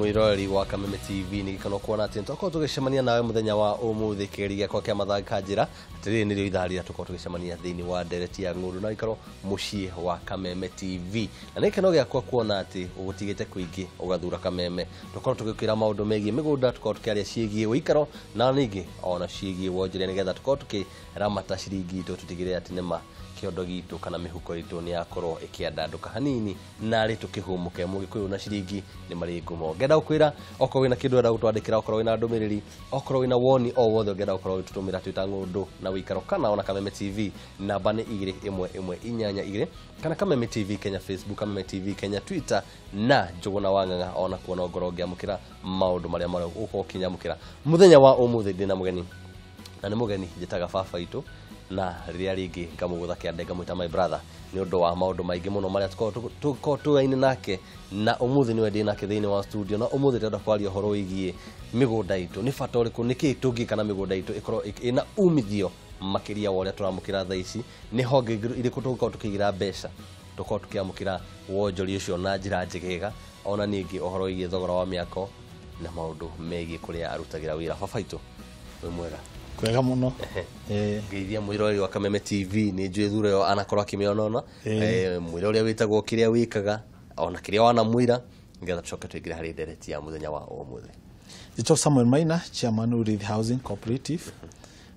mwirori wa Kameme TV ni gikano kuona ati toko tugicemania nawe muthenya wa umuthi kirigia kwa kia mathaka njira atiri nirio itharia tuko tugicemania thiini wa ndereti ya ng'undu na ikaro mucii wa Kameme TV na ni keno giakwa kuona ati ugutigite kuingi ugathura Kameme tuko tugikira maundu megie migunda tuko tukiaria ciegie uikaro na ningi ona ciegie wonjire nigetha tuko tukiramata ciringi itu tutigire ati nema kiondo gitu kana mihuko itu ni akorwo ikiandanduka hanini na ri tukihumuke mugikuyu na ciringi ni mari ngumo ngenda ukwira okorwo wina kindu enda gutwandikira okorwo wina ndumiriri okorwo wina woni o wothe ngenda ukorwo tutumira twita ng'undu na wikaro kana ona Kameme TV namba ni 21182 kana Kameme TV Kenya Facebook Kameme TV Kenya Twitter na Njuguna Wang'ang'a ona kuona ngoro ngiamukira maundu maria mari uko kinyamukira muthenya wa umuthi ndina mugeni na ni mugeni njitaga baba itu na ria ringi ngamugutha kiande ngamwita my brother ni undu wa maundu maingi muno maria tuko tuaine nake na umuthi niwe ndi nake thiini wa studio na umuthi ndenda kwaria horo wigie migunda itu ni bata uriku niki tungi kana migunda itu ikorwo ina umithio makiria wa uria turamukira thaa ici ni honge iriku tuko tukigira mbeca tuko tukiamukira wonjori ucio na njira njigega ona ningi uhoro wigie thogora wa miako na maundu megie kuria arutagira wira baba itu we mwega kwega muno ngeithia mwirori wa Kameme TV ni njui thura yo anakorwo akimionona mwirori witagwo kiria wikaga ona kiria wana mwira ngetha tucoke tuingira hari ndereti ya muthenya wa umuthi Ito Samuel Maina chairman of Housing Cooperative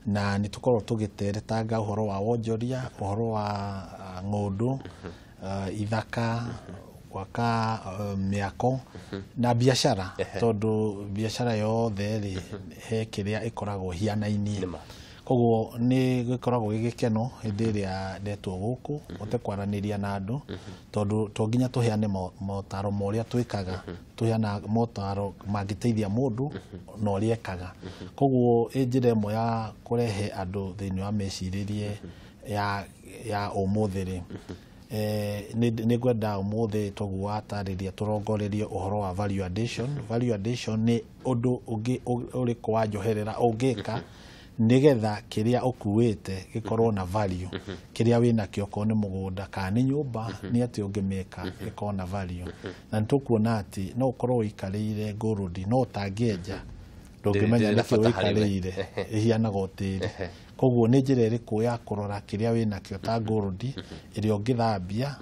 na nitukorwo tugiteretanga uhoro wa wonjoria uhoro wa ng'undu ithaka waka miako na biashara tondu biashara yothe ri he kiria ikoragwo hianaini koguo ni gikoragwo gigikeno hindi ria ndetwo guku ote kwaraniria na andu tondu to nginya tuheane motaro moria twikaga tuheana motaro mangiteithia mundu no riekaga koguo injire mo ya kurehe andu thiini wa meciririe ya umuthiri ni gwenda umuthi togwa atariria turongorerie uhoro wa value addition ni undu ungi uri kwa njoherera ungika nigetha kiria ukuwite gikorwo na value kiria wina kioko ni mugunda kana ni nyumba ni ati ungimeka gikorwo na value na nitukuona ati no ukorwo ikarire ngurudi no tangieja ndungimenya niki wikarire ihiana gotiri koguo ni njira iriku ya kurora kiria wina kio ta ngurudi iri ungithambia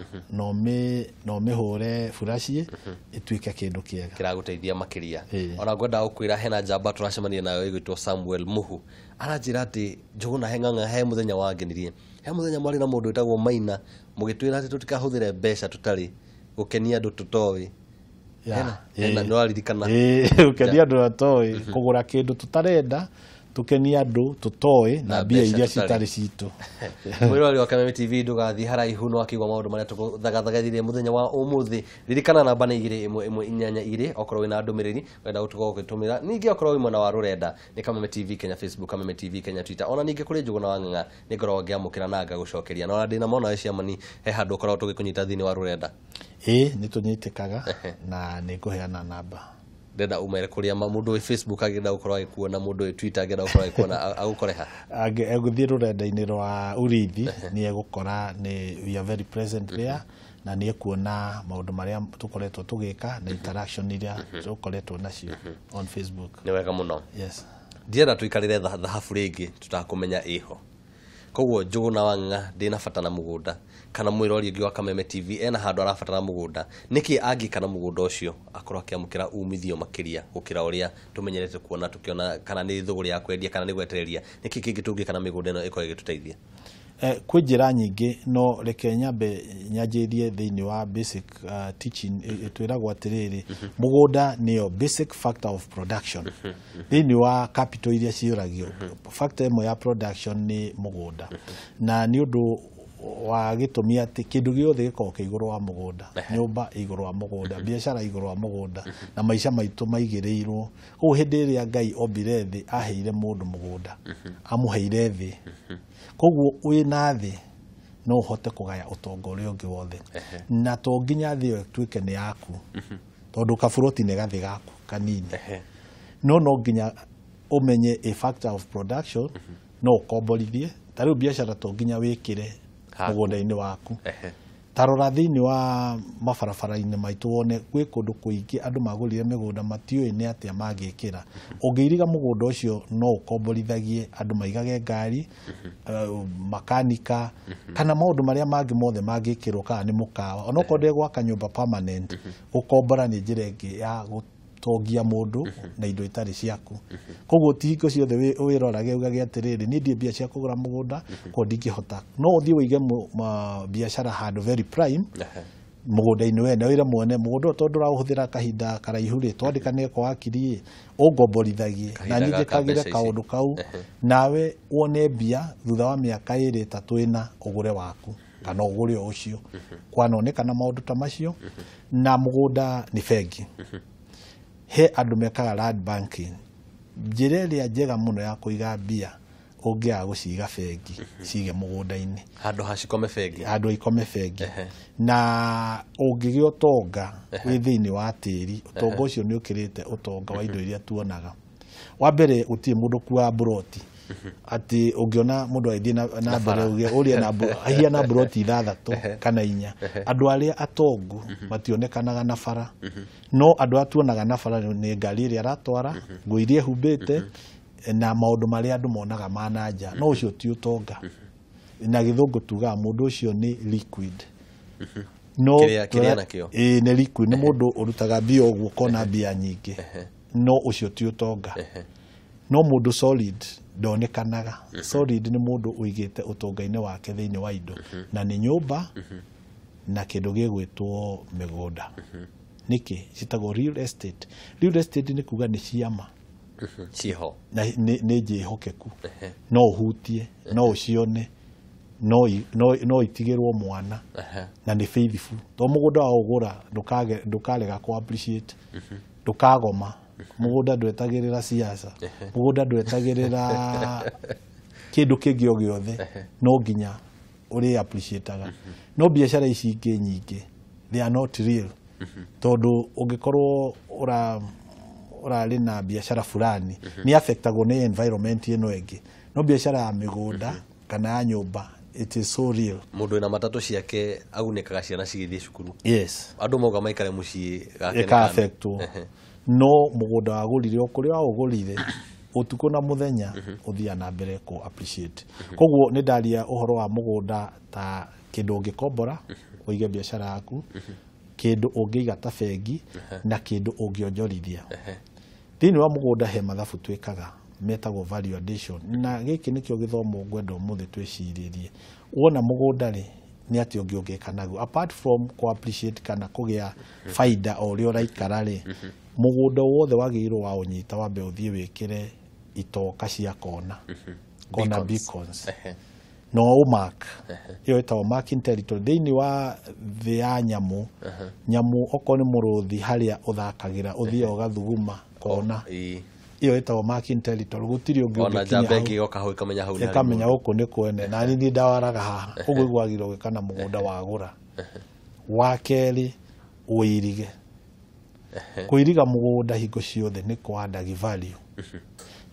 no mihure furashi ituike kindu kiega kiraguteithia makiria ona ngwenda ukwira hena njamba turacemania nayo igwitwo Samuel Muhu aranjira ati Njuguna Heng'ang'a he muthenya wangenirie he muthenya mwari na mundu witagwo Maina mugitwira ati tutikahuthire mbeca tutari gukenia andu tutowi no aririkana gukenia andu tutowi kugura kindu tutarenda tukenia andu tutoe na bia iria citari citu mwirori wa Kameme TV ndugathi haraihu no akigwa maundu maria tukuthagathagithire muthenya wa umuthi ririkana namba ni 21182 okorwo wina ndumiriri wenda gutuko gutumira ningi okorwo wi mwena wa rurenda ni Kameme TV Kenya Facebook Kameme TV Kenya Twitter ona ningi kuri Njuguna Wang'ang'a ni ngorwo ngiamukira na ngagucokeria no ndina mona we ciamani he handu okorwo tugikunyita thiini wa rurenda ni tunyitikaga na ni nguheana namba ndenda umere kuria mundu we Facebook agenda ukorwo agikuona mundu we Twitter agenda ukorwo agikuona agukoreha aguthie rurenda-ini rwa urithi ni egukora ni we are very present there na ni ekuona maundu maria tukoretwo tugika na interaction iria tukoretwo nacio on Facebook ni wega muno yes ndienda tuikarire thahabu ringi tutakumenya iho koguo Njuguna Wang'ang'a ndina fatana mugunda kana mwirori ungi wa Kameme TV ena handu arafatana mugunda niki angi kana mugunda ucio akorwo akiamukira umithio makiria gukira uria tumenyerete kuona tukiona kana ni thuguri ya kwendia kana ni gwetereria niki kingi tungi kana migunda ino iko igituteithia kwi njira nyingi no reke nyambe nyanjirie thiini wa basic teaching twiragwo atiriri mugunda niyo basic factor of production thiini wa capital iria ciuragio factor imo ya production ni mugunda na ni undu wa gitumi ati kindu giothe gikoo iguru wa mugunda nyumba iguru wa mugunda biashara iguru wa mugunda na maisha maitu maigireirwo ku hindi iria Ngai ombire thi aheire mundu mugunda amuheire thi koguo wina thi no uhote kugaya utongoria ungi wothe na to nginya thi yo twike ni yaku tondu kaburoti ni gathi gaku kanini no nginya umenye a factor of production no ukomborithie tariu biashara to nginya wikire mugunda-ini waku tarora thiini wa mabarabara-inĩ maitũ wone gwĩ kũndũ kũingĩ andũ magũrire mĩgũnda matiũĩ nĩ atĩa mangĩkĩra. Ũngĩiriga mũgũnda ũcio no ũkomborithagie andũ maigage ngari, makanika, kana maũndũ marĩa mangĩ mothe mangĩkĩrwo kana nĩ mũkawa. Onokorwo ndegwaka nyũmba permanent, gũkombora nĩ njĩra ĩngĩ ya gũtongia mũndũ na indo itarĩ ciaku. Koguo ti hingo ciothe wĩrorage ugage atĩrĩrĩ niĩ ndirĩ mbia cia kũgũra mũgũnda ko ndingĩhota. No ũthiĩ ũige biacara handũ very prime mũgũnda-inĩ wene wĩre mwene mũgũnda ũyũ tondũ ũrahũthĩra kahinda karaihu rĩ twandĩkane kwa wakiri ũngomborithagie na niĩ njĩkagĩre kaũndũ kau nawe wone mbia thutha wa mĩaka 2-3 ĩna ũgũre waku kana ũgũre ũcio. Kwanonekana maũndũ ta macio na mũgũnda nĩ bengi. He andũ mekaga land banking. Njĩra ĩrĩa njega mũno ya kũiga mbia ũngĩaga gũciga bengi cige mũgũnda-inĩ handũ ha cikome bengi, handũ ikome bengi. Na ũngĩgĩa ũtonga wĩ thĩinĩ wa tĩri, ũtonga ũcio nĩ ũkĩrĩte ũtonga wa indo iria tuonaga. Wa mbere gũtirĩ mũndũ kuoya buroti ati ũngĩona mũndũ agĩthiĩ na mbere ũrĩa na ahia na buroti 3 kana 4. Andũ arĩa atongu mationekanaga na bara, no andũ atuonaga na bara nĩ ngari ĩrĩa aratwara, nguo iria ehumbĩte na maũndũ marĩa andũ monaga mananja. No ũcio ti ũtonga, na gĩthũngũ tugaga mũndũ ũcio nĩ liquid. No kĩrĩa nakĩo nĩ liquid, nĩ mũndũ ũrutaga mbia ũguo kona mbia nyingĩ, no ũcio ti ũtonga. No mũndũ solid ndonekanaga. Solid nĩ mũndũ ũigĩte ũtonga-inĩ wake thĩinĩ wa indo, na nĩ nyũmba na kĩndũ gĩgwĩtwo mĩgũnda. Nĩkĩ citagwo real estate. Real estate nĩ kuga nĩ ciama ciho na nĩ njĩhokeku, no ũhutie, no ũcione, no itigĩrwo mwana na nĩ faithful. To mũgũnda wa ũgũra ndũkarega ku appreciate, ndũkagoma. Mũgũnda ndwetagĩrĩra siasa, mũgũnda ndwetagĩrĩra kĩndũ kĩngĩ o gĩothe, no nginya ũrĩ appreciate-aga. No biacara ici ingĩ nyingĩ they are not real. Tondũ ũngĩkorwo ũrarĩ na biacara fulani nĩ affectagwo nĩ environment ĩno ĩngĩ. No biacara ya mĩgũnda kana ya nyũmba it is so real. Mũndũ ena matatũ ciake agunĩkaga ciana cigĩthiĩ cukuru. Yes. Andũ mauga maikare mũciĩ gake affectwo. No mũgũnda wagũrire okũrĩa waũgũrire ũtukũ na mũthenya ũthiaga na mbere ku appreciate. Koguo nĩ ndaria ũhoro wa mũgũnda ta kĩndũ ũngĩkombora ũige biacara yaku, kĩndũ ũngĩiga ta bengi, na kĩndũ ũngĩonjorithia. Thĩinĩ wa mũgũnda he mathabu twĩkaga metagwo value addition, na gĩkĩ nĩkĩo gĩthomo ngwenda ũmũthĩ twĩcirĩrie. Wona mũgũnda rĩ nĩ atĩ ũngĩka naguo apart from ku appreciate kana kũgĩa faida o ũrĩa ũraikara rĩ, mũgũnda wothe wagĩrĩirwo wa ũnyita wambe ũthiĩ wĩkĩre itoka cia kona beacons no ũmark. Iyo ĩtagwo marking territory thĩinĩ wa thĩ ya nyamũ. Nyamũ okorwo nĩ mũrũthi harĩa ũthakagĩra ũthiĩ ũgathuguma kona, iyo ĩtagwo marking territory. Gũtirĩ ũngĩ ona njamba ĩngĩoka hau ikamenya hau ikamenya gũkũ nĩ kwene na niĩ ndawaraga haha. Ũguo gwagĩrĩirwo gwĩka na mũgũnda wagũra. Wa kerĩ ũirige. Kũiriga mũgũnda hingo ciothe nĩ kũandagi value.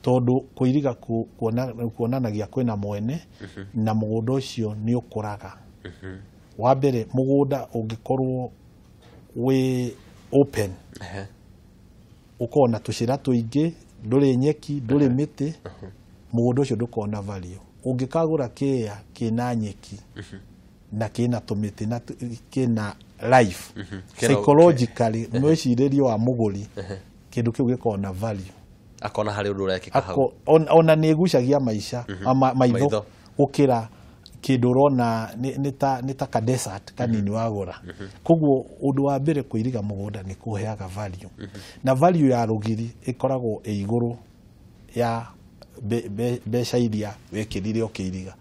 Tondũ kũiriga kuonanagia kwĩna mwene na mũgũnda ũcio nĩ ũkũraga. Wa mbere mũgũnda ũngĩkorwo wĩ open, ũkorwo na tũcĩra tũingĩ, ndũrĩ nyeki, ndũrĩ mĩtĩ, mũgũnda ũcio ndũkona value. Ũngĩkagũra kĩea kĩna nyeki na kĩna tũmĩtĩ na kĩna life, psychologically mwĩcirĩrio wa mũgũri kĩndũ kĩu gĩkona value, akona harĩ ũndũ ũrekĩka hau, ona nĩ ĩgucagia maica maitho gũkĩra kĩndũ ũrona nĩ ta ka desert kanini wagũra. Koguo ũndũ wa mbere kũiriga mũgũnda nĩ kũheaga value, na value ya rũgiri ĩkoragwo ĩ igũrũ ya mbeca iria wekĩrire ũkĩiriga.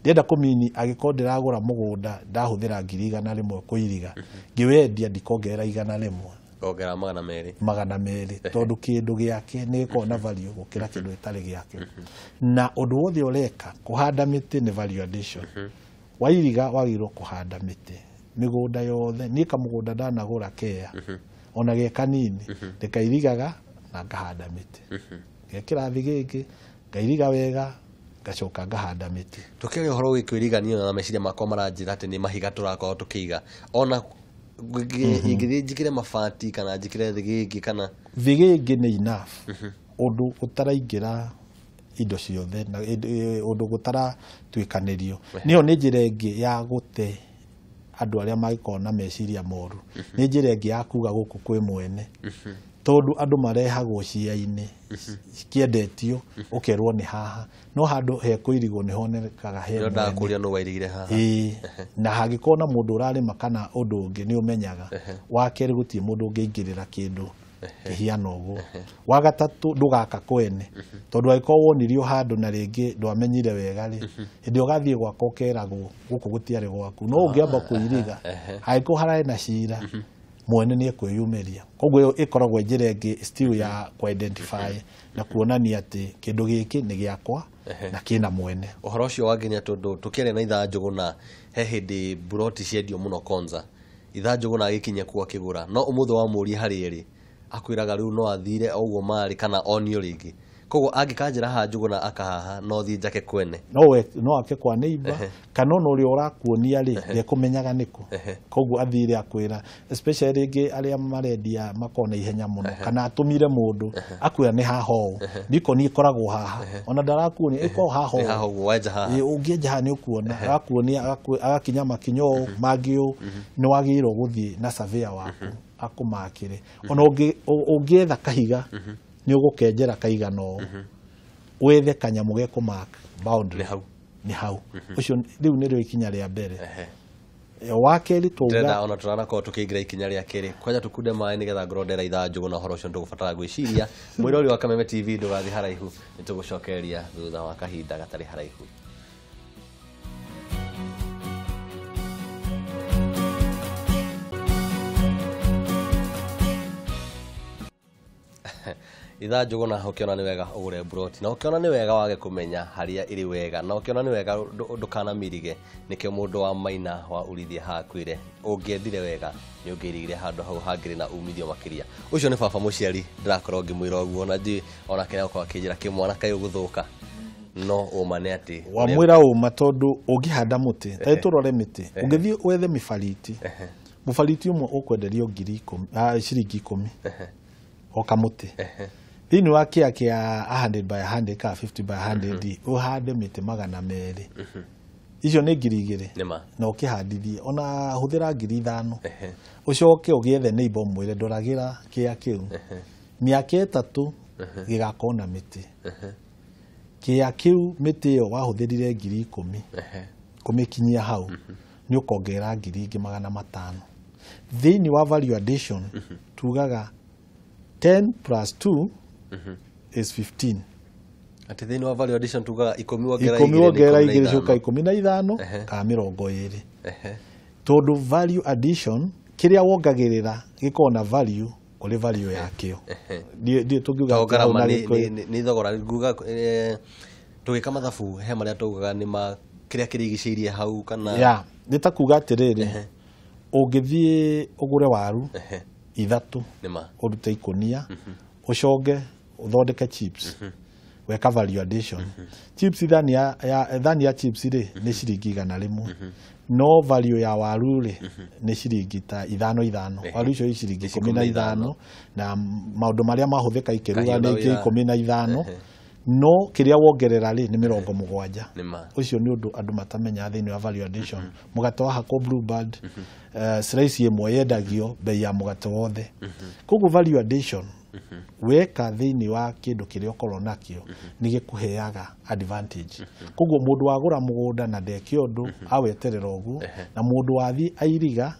Ndĩrenda kũmini agĩkorwo ndĩragũra mũgũnda ndahũthĩra 100 kũiriga, ngĩwendia ndikongerera 100, ongera 200, tondũ kĩndũ gĩake nĩ gĩkoragwo na value gũkĩra kĩndũ gĩtarĩ gĩake. Na ũndũ wothe ũreka kũhanda mĩtĩ nĩ value addition. Wairiga wagĩrĩirwo kũhanda mĩtĩ mĩgũnda yothe. Niĩ kamũgũnda ndanagũra kea ona ge kanini ndĩkairigaga na ngahanda mĩtĩ, gekĩra thigĩngĩ ngairiga wega ngacoka ngahanda mĩtĩ. Tukĩaria ũhoro wĩkwĩrigania na meciria makwa maranjĩra atĩ nĩ mahiga tũrakorwo tũkĩiga ona ingĩthiĩ njĩkĩre mabati kana njĩkĩre thĩgĩngĩ kana thĩgĩngĩ nĩ enough ũndũ ũtaraingĩra indo ciothe na ũndũ gũtaratuĩkanĩrio. Nĩyo nĩ njĩra ĩngĩ ya gũte andũ arĩa magĩkorwo na meciria moru. Nĩ njĩra ĩngĩ ya kuga gũkũ kwĩ mwene tondũ andũ marehagwo ciea-inĩ kĩendetio ũkerwo nĩ haha no handũ he kũirigwo nĩ honekaga he mwene. Ndakũria no wairigire haha. Na hangĩkorwo na mũndũ ũrarĩma kana ũndũ ũngĩ nĩ ũmenyaga. Wa kerĩ gũtirĩ mũndũ ũngĩingĩrĩra kĩndũ kĩhiana ũguo. Wa gatatũ ndũgaka kwene tondũ angĩkorwo wonirio handũ na rĩngĩ ndwamenyire wega rĩ hĩndĩ ũgathiĩ gwaka ũkeragwo gũkũ gũtiarĩ gwaku no ũngĩamba kũiriga hangĩkorwo hararĩ na cira mwene nĩ ekwĩyumĩria. Koguo ĩkoragwo njĩra ĩngĩ still ya ku-identify na kuonania atĩ kĩndũ gĩkĩ nĩ gĩakwa na kĩna mwene. Ũhoro ũcio wangenia tondũ tũkĩaria na Ithaa Njũgũna he hĩndĩ buroti ciendio mũno Konza. Ithaa Njũgũna agĩkinya kuo akĩgũra no ũmũthĩ wamũria harĩa ĩrĩ akwĩraga rĩu no athire ũguo marĩ kana onio rĩngĩ. Koguo angĩkanjĩra haha Njũgũna akahaha no thiĩ njake kwene. No ake kwa neighbor kana no ũrĩa ũrakuonia rĩ ndekũmenyaga nĩkũ. Koguo athire akwĩra especially rĩngĩ arĩa marendia makona ihenya mũno kana atũmire mũndũ akwĩra nĩ haha ũũ ndiko niĩ koragwo haha ona ndarakuonia ĩko haha ũũ. Haha ũguo wenja haha. Ũngĩenja haha nĩ ũkuona agakuonia agakinya makinya ũũ mangĩ ũũ nĩ wagĩrĩirwo gũthiĩ na surveyor waku akũmakĩre. Ona ũngĩetha kahiga nĩ ũgũkenjera kaigana ũũ wethe kanyamũ gekũmark boundary nĩ hau. Ũcio rĩu nĩrĩo ikinya rĩa mbere. Wa kerĩ tũrenda ona tũranakorwo tũkĩingĩra ikinya rĩa kerĩ kwanja tũkunde maĩ nĩgetha ngorondera Ithaa Njũgũna ũhoro ũcio nĩtũgũbatara gwĩciria. Mwĩrori wa Kameme TV ndũgathiĩ haraihu nĩtũgũcokereria thutha wa kahinda gatarĩ haraihu. Ithaa Njũgũna ũkĩona nĩ wega ũgũre buroti na ũkĩona nĩ wega wage kũmenya harĩa ĩrĩ wega na ũkĩona nĩ wega ndũkanamirige nĩkĩo mũndũ wa Maina wa Urithia hakwĩre ũngĩendire wega nĩ ũngĩirigire handũ hau hangĩrĩ na umithio makĩria. Ũcio nĩ baba mũciari ndĩrakorwo ngĩmwĩra ũguo na ndiũĩ ona kĩrĩa gũkorwo akĩnjĩra kĩmwana kaĩ ũgũthũka no ũma nĩ atĩ wamwĩra ũma tondũ ũngĩhanda mũtĩ ta tũrore mĩtĩ ũngĩthiĩ wethe mĩbariti mũbariti ũmwe ũkwenderio ciringi 10 o kamũtĩ. Thĩinĩ wa kĩea kĩa 100 by 100 ka 50 by 100 ũhande mĩtĩ 200 icio nĩ 2,000 na ũkĩhandithie ona hũthĩra 5,000 ũcoke ũgĩethe neighbor mwĩre ndoragĩra kĩea kĩu mĩaka 3 gĩgakorwo na mĩtĩ. Kĩea kĩu mĩtĩ ĩyo wahũthĩrire 10,000 kũmĩkinyia hau nĩ ũkongerera 2,500. Thĩinĩ wa value addition tugaga 10 plus 2 is 15. Ati thĩinĩ wa value addition tugaga 10 wongerera 2 coka 15 ka 20. Tondũ value addition kĩrĩa wongagĩrĩra gĩkorwo na value kũrĩ value yakĩo. Ndiĩ tũngiuga nĩ thogora nguga tũgĩka mathabu he marĩa tugaga nĩ kĩrĩa kĩrigicĩirie hau kana nĩ ta kuga atĩrĩrĩ ũngĩthiĩ ũgũre waru 3 ũrute ikũnia ũcoge ũthondeke chips weka value addition. Chips thani ya chips rĩ nĩ ciringi 100 no value ya waru rĩ nĩ ciringi ta 5 waru icio ciringi 15 na maũndũ marĩa mahũthĩka ikĩruga nĩ 15 no kĩrĩa wongerera rĩ nĩ 70. Ũcio nĩ ũndũ andũ matamenya thĩinĩ wa value addition. Mũgate wa hako Bluebird slice ĩmwe yendagio bei ya mũgate wothe. Koguo value addition weka thĩinĩ wa kĩndũ kĩrĩa ũkorwo nakĩo nĩ gĩkũheaga advantage. Koguo mũndũ wagũra mũgũnda na ndeke ũndũ aweterera ũguo na mũndũ wathiĩ airiga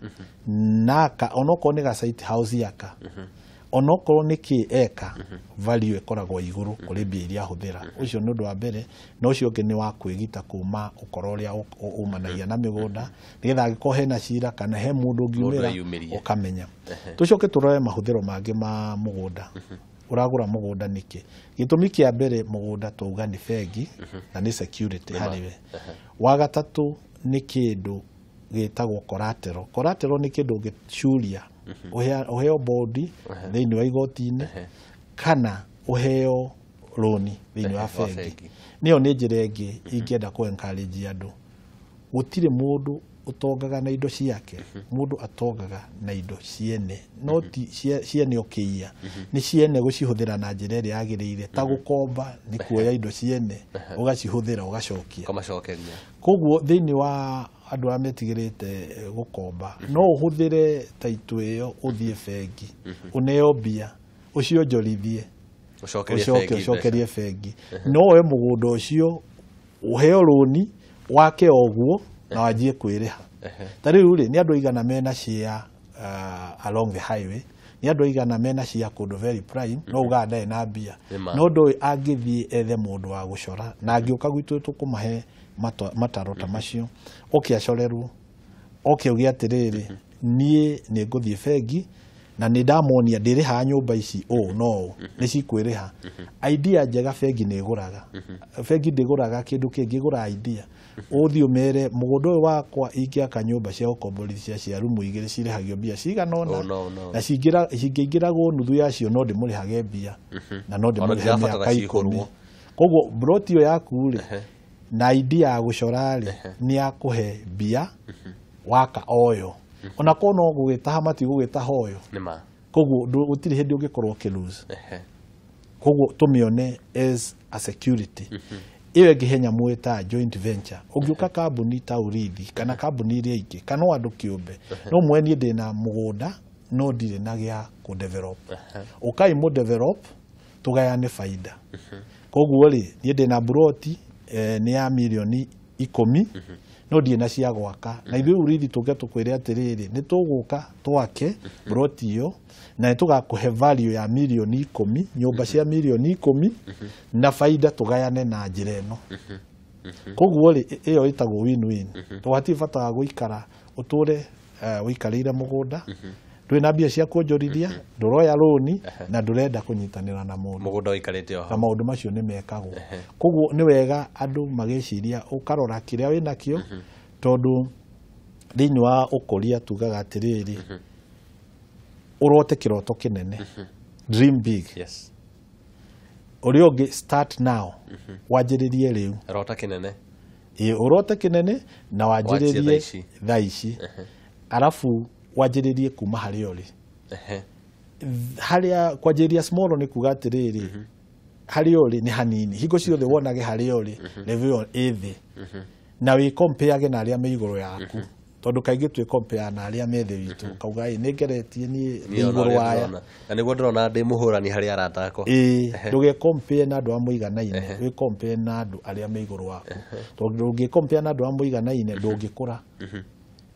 naka onokorwo nĩ ga site house yaka onokorwo nĩ kĩ eka value ĩkoragwo igũrũ kũrĩ mbia iria ahũthĩra. Ũcio nĩ ũndũ wa mbere na ũcio ũngĩ nĩ wa kwĩgita kuma ũkora ũrĩa umanagia na mĩgũnda nĩgetha angĩkorwo hena cira kana he mũndũ ũngiumĩra ũkamenya. Tũcoke tũrore mahũthĩro mangĩ ma mũgũnda. Ũragũra mũgũnda nĩkĩ? Gĩtũmi kĩa mbere mũgũnda tũuga nĩ bengi na nĩ security harĩwe. Wa gatatũ nĩ kĩndũ gĩtagwo collateral. Collateral nĩ kĩndũ ũngĩcuria ũheo bodi thĩinĩ wa igoti-inĩ kana ũheo roni thĩinĩ wa bengi nĩyo nĩ njĩra ĩngĩ ingĩenda kũ encourage andũ gũtirĩ mũndũ ũtongaga na indo ciake mũndũ atongaga na indo ciene no ti ciene ũkĩia nĩ ciene gũcihũthĩra na njĩra ĩrĩa yagĩrĩire ta gũkomba nĩ kuoya indo ciene ũgacihũthĩra ũgacokia koguo thĩinĩ wa andũ arĩa metigĩrĩte gũkomba no ũhũthĩre taitũ ĩyo ũthiĩ bengi ũneo mbia ũcionjorithie ũcokerie bengi no we mũgũnda ũcio ũheo roni wake oguo na wanjie kwĩrĩha ta rĩu rĩ nĩ andũ aigana mena share along the highway nĩ andũ aigana mena share kũndũ very prime no uga ndae na mbia no ndũĩ angĩthiĩ ethe mũndũ wa gũcora na angĩũka gwitũ tũkũmahe mataro ta macio ũkĩacorerwo ũkĩugia atĩrĩrĩ niĩ nĩ ngũthiĩ bengi na nĩ ndamonia ndĩrĩha nyũmba ici no nĩ cikwĩrĩha idea njega bengi nĩ ĩgũraga bengi ndĩgũraga kĩndũ kĩngĩ ĩgũra idea ũthiĩ ũmere mũgũnda ũyũ wakwa ingĩaka nyũmba cia gũkomborithia cia rumu 2 cirĩhagio mbia cigana ũna na cingĩingĩragwo nuthu yacio no ndĩmũrĩhage mbia na no ndĩmũrĩhe mĩaka 10 koguo broti ĩyo yaku rĩ na idea ya gũcora rĩ nĩ yakũhe mbia waka oyo ona ko no gũgĩtaha mati gũgĩtaha oyo koguo gũtirĩ hĩndĩ ũngĩkorwo ũkĩlose koguo tũmĩone as a security iyo ĩngĩ nyamũ ta joint venture ũngĩũka kambuni ta Urithi kana kambuni iria ingĩ kana andũ kĩũmbe no mweni ndĩna mũgũnda no ndirĩ na gĩa ku develop ũkai mu develop tũgayane faida koguo rĩ niĩ ndĩna broti nĩ ya milioni 10 no ndirĩ na cia gwaka na ithuĩ Urithi tũkwĩre atĩrĩrĩ nĩ tũgũka twake broti iyo na tũgakũhe value ya milioni 10 nyũmba cia milioni 10 na faida tũgayane na njĩra ĩno koguo rĩ ĩyo ĩtagwo win-win tũhatirĩ bata wa gũikara ũtũre ũikarĩire mũgũnda twĩna mbia cia kuonjorithia ndũroya roni na ndũrenda kũnyitanĩra na mũndũ mũgũnda ũikarĩte oho na maũndũ macio nĩ mekagwo koguo nĩ wega andũ magĩciria ũkarora kĩrĩa wĩnakĩo tondũ thĩinĩ wa ũkũria tugaga atĩrĩrĩ ũrote kĩroto kĩnene dream big ũrĩa ũngĩ start now wanjĩrĩrie rĩu ũrote kĩnene na wanjĩrĩrie thaa ici arabu wanjĩrĩrie kuma harĩa ũrĩ harĩa kwanjĩrĩria small nĩ kuga atĩrĩrĩ harĩa ũrĩ nĩ hanini hingo ciothe wonage harĩa ũrĩ level ĩthĩ na wĩ compare na arĩa me igũrũ yaku tondũ kaingĩ twĩ compare na arĩa me thĩ witũ kauga nĩ ngeretie niĩ igũrũ waya na nĩguo ndĩrona ndĩ mũhũrani harĩa aratakwo ndũge compare na andũ a mũiganaine wĩ compare na andũ arĩa me igũrũ waku tondũ ndũngĩ compare na andũ a mũiganaine ndũngĩkũra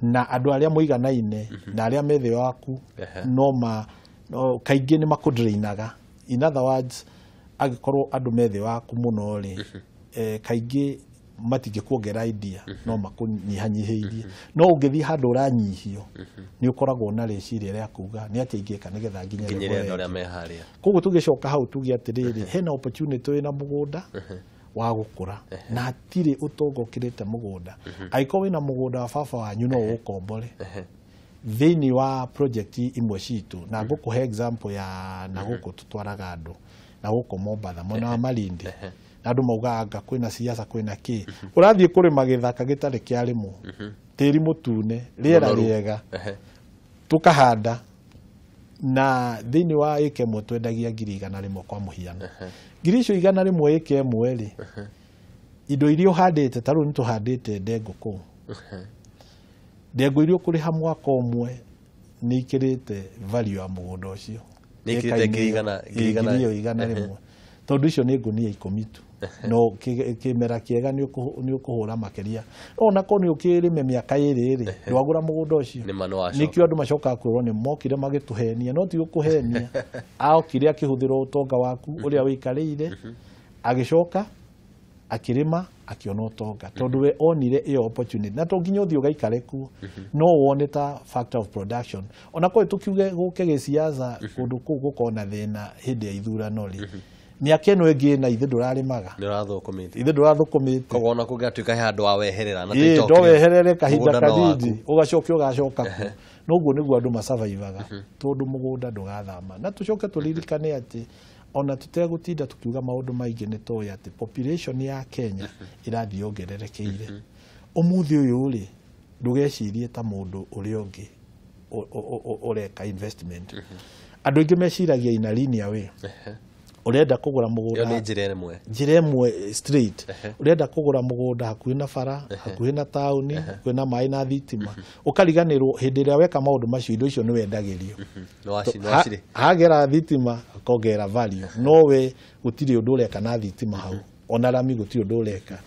na andũ arĩa mũiganaine na arĩa me thĩ waku no kaingĩ nĩ makũdrainaga in other words agĩkorwo andũ me thĩ waku mũno rĩ kaingĩ matingĩkuongera idea no makũnyihanyihĩirie no ũngĩthiĩ handũ ũranyihio nĩ ũkoragwo na rĩciria rĩa kuga nĩ atĩ ingĩka nĩgetha nginya koguo tũgĩcoka hau tuge atĩrĩrĩ hena opportunity wĩna mũgũnda wa gũkũra na hatirĩ ũtonga ũkĩrĩte mũgũnda angĩkorwo wĩna mũgũnda wa baba wanyu no ũkombore thĩinĩ wa project imwe citũ na ngũkũhe example ya na gũkũ tũtwaraga andũ na gũkũ Mombatha mwena wa Malindi na andũ maugaga kwĩna siasa kwĩna kĩ ũrathiĩ kũrĩma gĩthaka gĩtarĩ kĩarĩmwo tĩri mũtune rĩera rĩega tũkahanda na thĩinĩ wa ĩka ĩmwe twendagia 100 kwa mũhiano ngiri icio 100 ĩka ĩmwe rĩ indo iria ũhandĩte ta rĩu nĩ tũhandĩte ndengũ kũu ndengũ iria ũkũrĩha mwaka ũmwe nĩ ikĩrĩte value ya mũgũnda ũcio nĩ ikĩrĩte 100 tondũ icio nĩ ngũnia 10 tu no kĩmera kĩega nĩ ũkũhũra makĩria ona ko nĩ ũkĩrĩme mĩaka 2 rĩ ndwagũra mũgũnda ũcio nĩkĩo andũ macokaga kwĩrwo nĩ mokire magĩtũhenia no ti gũkũhenia aokire akĩhũthĩra ũtonga waku ũrĩa wĩikarĩire agĩcoka akĩrĩma akĩona ũtonga tondũ we onire ĩyo opportunity na to nginya ũthiĩ ũgaikare kuo no wone ta factor of production ona ko tũkiuge gũke gĩciaca kũndũ kũu gũkorwo na thĩna hĩndĩ ya ithurano rĩ mĩaka ĩno ĩngĩ na ithe ndũrarĩmaga ithe ndũrathũkũmĩte koguo ona kũngĩatuĩka handũ wa weherera na ndoweherere kahinda kanini ũgacoka ũgacoka kuo noguo nĩguo andũ macavaivaga tondũ mũgũnda ndũgathama na tũcoke tũririkane atĩ ona tutegutinda tukiuga maundu maingi ni toya ati population ya Kenya irathi yongererekeire umuthi uyu ri ndugecirie ta mundu uri ungi ureka investment andu ingi meciragia ina linear way urenda kugura mugunda njira imwe straight urenda kugura mugunda hakuhi na bara hakuhi na town kwina mai na thitima ukariganirwo hindi ria weka maundu macio indo icio ni wendagirio hagera thitima kongera value no we gutiri undu ureka na thitima hau ona rami gutiri undu ureka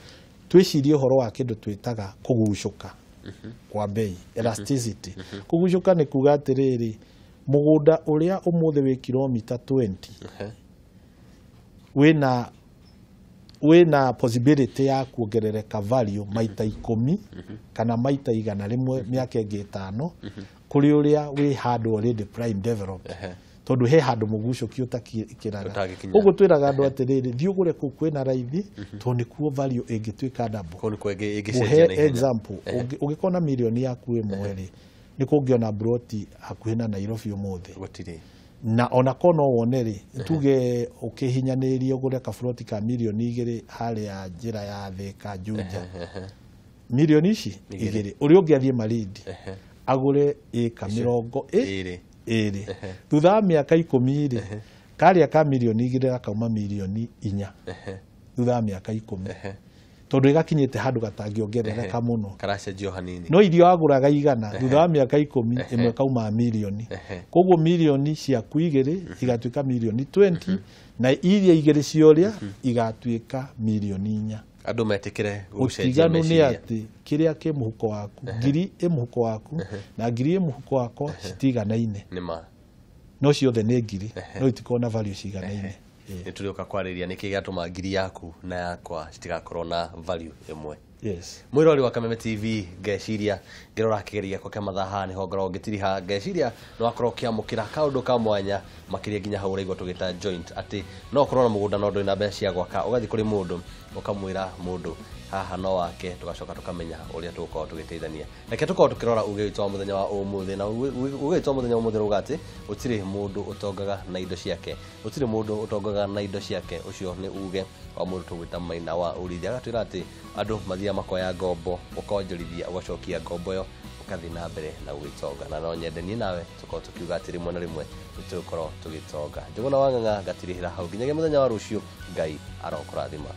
twicirie horo wa kindu twitaga kugucuka kwa bei elasticity kugucuka ni kuga atiriri mugunda uria umuthe wi kilomita 20 wina possibility ya kuongerereka value maita 10 kana maita 100 miaka ingi 5 kuri uria wi handu already prime developed tondu he handu mugucuki utakiraga uguo twiraga andu atiriri thiugure ku kwina raithi tondu kuo value ingituika double example ugikona milioni yaku imwe ri ni kungiona broti hakuhi na Nairobi umuthi na ona kono woneri tuge ukihinyaniria ugure ka floti ka milioni 2 hali ya njira ya Thika Juja milioni ici 2 uri ungiathie Malindi agure eka 20 thutha miaka 10 ri karia ka milioni 2 gakauma milioni 4 thutha miaka 10 tondu igakinyite handu gatangiongerereka muno karacenjio hanini no irio aguraga igana thutha wa miaka 10 imwe kauma milioni koguo milioni cia kuigiri igatuika milioni 20 na iria igiri cioria igatuika milioni 4 andu metikire gucenjia meciria ni ati kiria ki muhuko waku ngiri muhuko waku na ngiri muhuko wako citiganaine nima no ciothe ni ngiri no itikona value ciganaine ni tulioka kwariria niki gatuma ngiri yaku na yakwa citigakorwo na value imwe yes mwirori wa Kameme TV ngeciria ngirora kigeria kwa mathaa ni hongoro ngitiriha ngeciria no akorwo kiamukira kaundu ka mwanya makiria ginya haura igwa tugita joint ati no korwo na mugunda no ndina mbeca cia gwaka ugathi kuri mundu ukamwira mundu haha no wake tugacoka tukamenya uria tuko tugiteithania reke tuko tukirora uge witwa muthenya wa umuthi na uge witwa muthenya wa umuthi rugati utiri mundu utongaga na indo ciake utiri mundu utongaga na indo ciake ucio ni uge wa mundu tugwita Maina wa Urithia agatwira ati andu mathia makoya ngombo ukonjorithia ugacokia ngombo yo ukathi na mbere na gwitonga na no nyendeni nawe tuko tukiuga ati rimwe na rimwe tukorwo tugitonga Njuguna wa Ng'ang'a ngatirihira hau nginyagia muthenya wa rucio Ngai arokurathima.